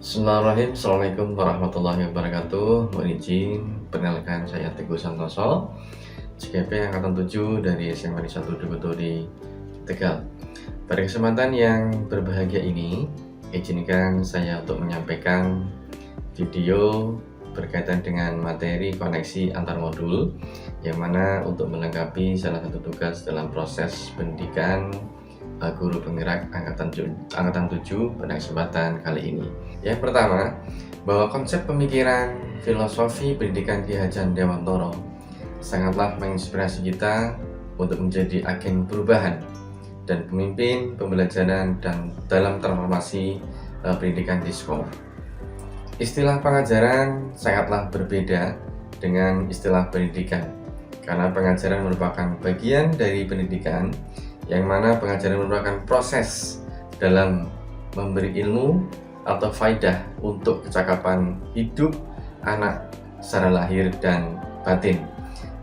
Bismillahirrahmanirrahim. Assalamualaikum warahmatullahi wabarakatuh. Mohon izin, perkenalkan saya Teguh Santoso, CGP Angkatan 7 dari SMA Negeri 1 Dogodo di Tegal. Pada kesempatan yang berbahagia ini, izinkan saya untuk menyampaikan video berkaitan dengan materi koneksi antar modul, yang mana untuk melengkapi salah satu tugas dalam proses pendidikan guru penggerak angkatan 7 pada kesempatan kali ini. Yang pertama, bahwa konsep pemikiran filosofi pendidikan Ki Hajar Dewantara sangatlah menginspirasi kita untuk menjadi agen perubahan dan pemimpin pembelajaran dan dalam transformasi pendidikan di sekolah. Istilah pengajaran sangatlah berbeda dengan istilah pendidikan, karena pengajaran merupakan bagian dari pendidikan, yang mana pengajaran merupakan proses dalam memberi ilmu atau faidah untuk kecakapan hidup anak secara lahir dan batin.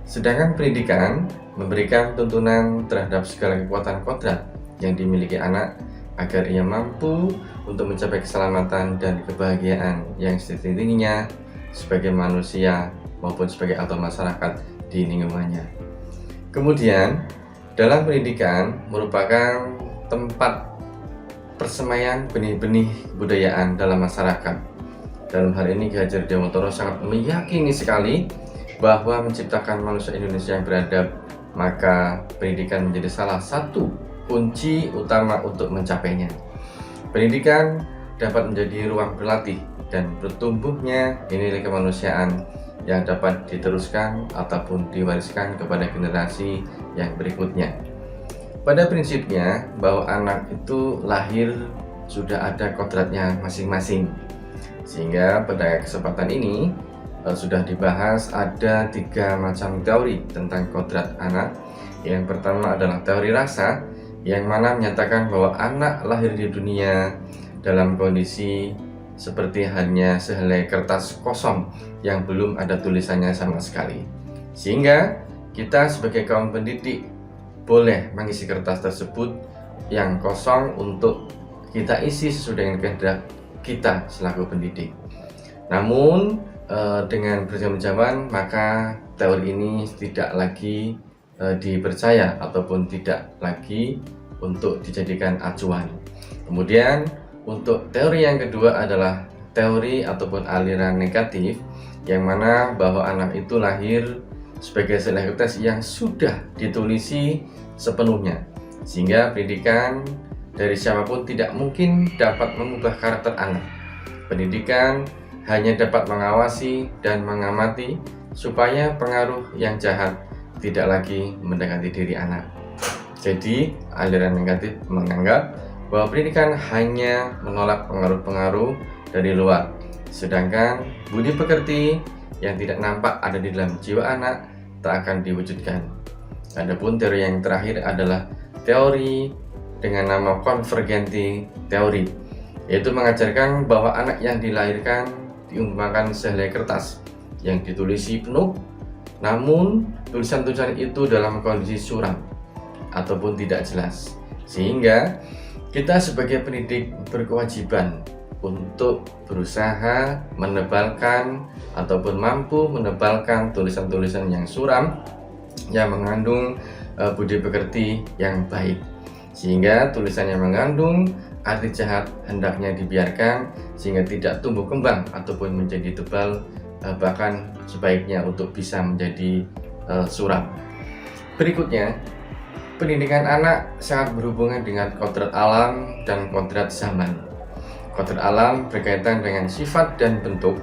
Sedangkan pendidikan memberikan tuntunan terhadap segala kekuatan kodrat yang dimiliki anak agar ia mampu untuk mencapai keselamatan dan kebahagiaan yang setinggi-tingginya sebagai manusia maupun sebagai atau masyarakat di lingkungannya. Kemudian, dalam pendidikan merupakan tempat persemaian benih-benih kebudayaan dalam masyarakat. Dalam hal ini Ki Hajar Dewantara sangat meyakini sekali bahwa menciptakan manusia Indonesia yang beradab, maka pendidikan menjadi salah satu kunci utama untuk mencapainya. Pendidikan dapat menjadi ruang berlatih dan bertumbuhnya nilai kemanusiaan yang dapat diteruskan ataupun diwariskan kepada generasi yang berikutnya. Pada prinsipnya, bahwa anak itu lahir sudah ada kodratnya masing-masing, sehingga pada kesempatan ini sudah dibahas ada 3 macam teori tentang kodrat anak. Yang pertama adalah teori rasa, yang mana menyatakan bahwa anak lahir di dunia dalam kondisi seperti hanya sehelai kertas kosong yang belum ada tulisannya sama sekali, sehingga kita sebagai kaum pendidik boleh mengisi kertas tersebut yang kosong untuk kita isi sesuai dengan kehendak kita selaku pendidik. Namun dengan berjalan zaman, maka teori ini tidak lagi dipercaya ataupun tidak lagi untuk dijadikan acuan. Kemudian untuk teori yang kedua adalah teori ataupun aliran negatif, yang mana bahwa anak itu lahir sebagai selai kertas yang sudah ditulisi sepenuhnya, sehingga pendidikan dari siapapun tidak mungkin dapat mengubah karakter anak. Pendidikan hanya dapat mengawasi dan mengamati supaya pengaruh yang jahat tidak lagi mendekati diri anak. Jadi aliran negatif menganggap bahwa pendidikan hanya menolak pengaruh-pengaruh dari luar, sedangkan budi pekerti yang tidak nampak ada di dalam jiwa anak tak akan diwujudkan. Adapun teori yang terakhir adalah teori dengan nama konvergensi teori, yaitu mengajarkan bahwa anak yang dilahirkan diumpamakan sehelai kertas yang ditulisi penuh, namun tulisan-tulisan itu dalam kondisi suram ataupun tidak jelas, sehingga kita sebagai pendidik berkewajiban untuk berusaha menebalkan ataupun mampu menebalkan tulisan-tulisan yang suram yang mengandung budi pekerti yang baik, sehingga tulisan yang mengandung arti jahat hendaknya dibiarkan sehingga tidak tumbuh kembang ataupun menjadi tebal, bahkan sebaiknya untuk bisa menjadi suram. Berikutnya, pendidikan anak sangat berhubungan dengan kodrat alam dan kodrat zaman. Kodrat alam berkaitan dengan sifat dan bentuk,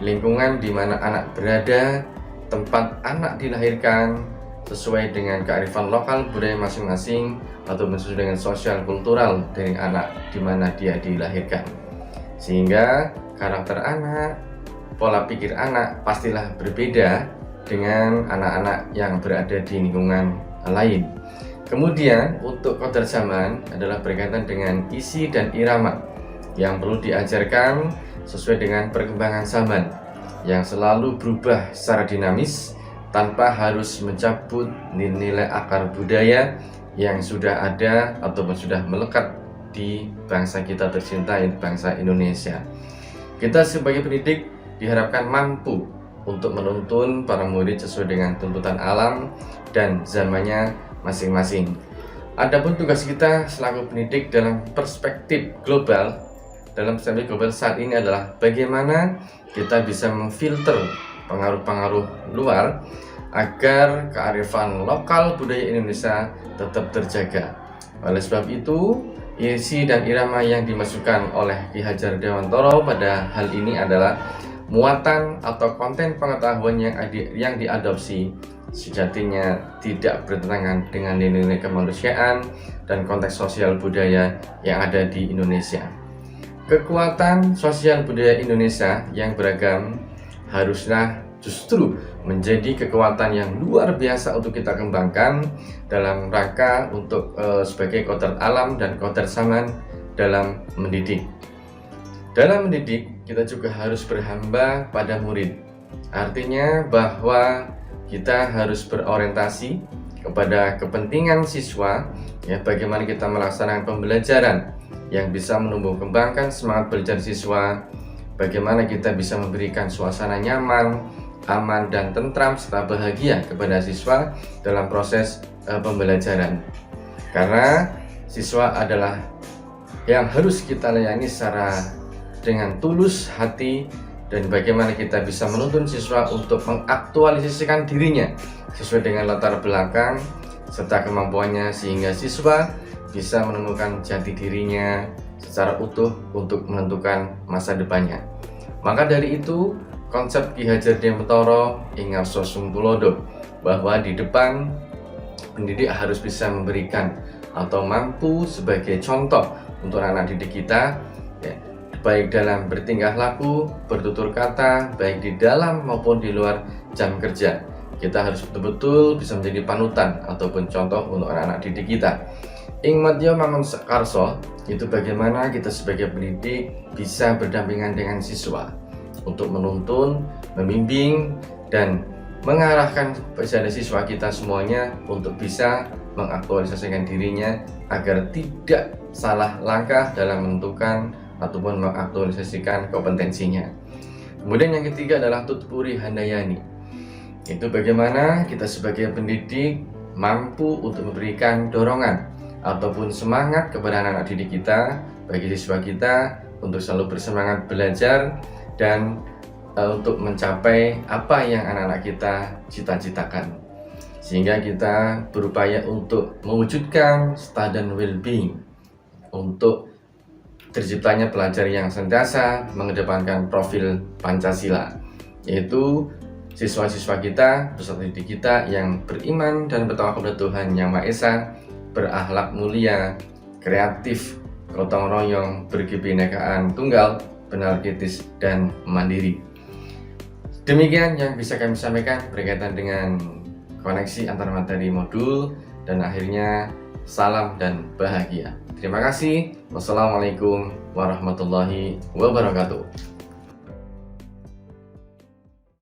lingkungan di mana anak berada, tempat anak dilahirkan, sesuai dengan kearifan lokal budaya masing-masing atau sesuai dengan sosial kultural dari anak di mana dia dilahirkan. Sehingga karakter anak, pola pikir anak pastilah berbeda dengan anak-anak yang berada di lingkungan lain. Kemudian untuk kodrat zaman adalah berkaitan dengan isi dan irama yang perlu diajarkan sesuai dengan perkembangan zaman yang selalu berubah secara dinamis tanpa harus mencabut nilai akar budaya yang sudah ada ataupun sudah melekat di bangsa kita tercinta, yaitu bangsa Indonesia. Kita sebagai pendidik diharapkan mampu untuk menuntun para murid sesuai dengan tuntutan alam dan zamannya masing-masing. Adapun tugas kita selaku pendidik dalam perspektif global saat ini adalah bagaimana kita bisa memfilter pengaruh-pengaruh luar agar kearifan lokal budaya Indonesia tetap terjaga. Oleh sebab itu, isi dan irama yang dimasukkan oleh Ki Hajar Dewantara pada hal ini adalah muatan atau konten pengetahuan yang diadopsi sejatinya tidak bertentangan dengan nilai-nilai kemanusiaan dan konteks sosial budaya yang ada di Indonesia. Kekuatan sosial budaya Indonesia yang beragam haruslah justru menjadi kekuatan yang luar biasa untuk kita kembangkan dalam rangka untuk sebagai kodrat alam dan kodrat zaman dalam mendidik. Dalam mendidik, kita juga harus berhamba pada murid. Artinya bahwa kita harus berorientasi kepada kepentingan siswa, ya, bagaimana kita melaksanakan pembelajaran yang bisa menumbuh kembangkan semangat belajar siswa, bagaimana kita bisa memberikan suasana nyaman, aman dan tentram serta bahagia kepada siswa dalam proses pembelajaran. Karena siswa adalah yang harus kita layani secara dengan tulus hati, dan bagaimana kita bisa menuntun siswa untuk mengaktualisasikan dirinya sesuai dengan latar belakang serta kemampuannya, sehingga siswa bisa menemukan jati dirinya secara utuh untuk menentukan masa depannya. Maka dari itu, konsep Ki Hajar Dewantara ingarso sumpulodo, bahwa di depan pendidik harus bisa memberikan atau mampu sebagai contoh untuk anak didik kita, ya, baik dalam bertingkah laku, bertutur kata, baik di dalam maupun di luar jam kerja. Kita harus betul-betul bisa menjadi panutan ataupun contoh untuk anak-anak didik kita. Ing madya mangun karso, itu bagaimana kita sebagai pendidik bisa berdampingan dengan siswa untuk menuntun, membimbing, dan mengarahkan pada siswa kita semuanya untuk bisa mengaktualisasikan dirinya agar tidak salah langkah dalam menentukan ataupun mengaktualisasikan kompetensinya. Kemudian yang ketiga adalah tutpuri handayani. Itu bagaimana kita sebagai pendidik mampu untuk memberikan dorongan ataupun semangat kepada anak-anak didik kita, bagi siswa kita untuk selalu bersemangat belajar dan untuk mencapai apa yang anak-anak kita cita-citakan, sehingga kita berupaya untuk mewujudkan student well-being, untuk terciptanya pelajar yang sentiasa mengedepankan profil Pancasila, yaitu siswa-siswa kita, peserta didik kita yang beriman dan bertawakal kepada Tuhan Yang Maha Esa, berakhlak mulia, kreatif, gotong royong, berkebinekaan tunggal, beranarkis dan mandiri. Demikian yang bisa kami sampaikan berkaitan dengan koneksi antar materi modul, dan akhirnya salam dan bahagia. Terima kasih. Wassalamualaikum warahmatullahi wabarakatuh.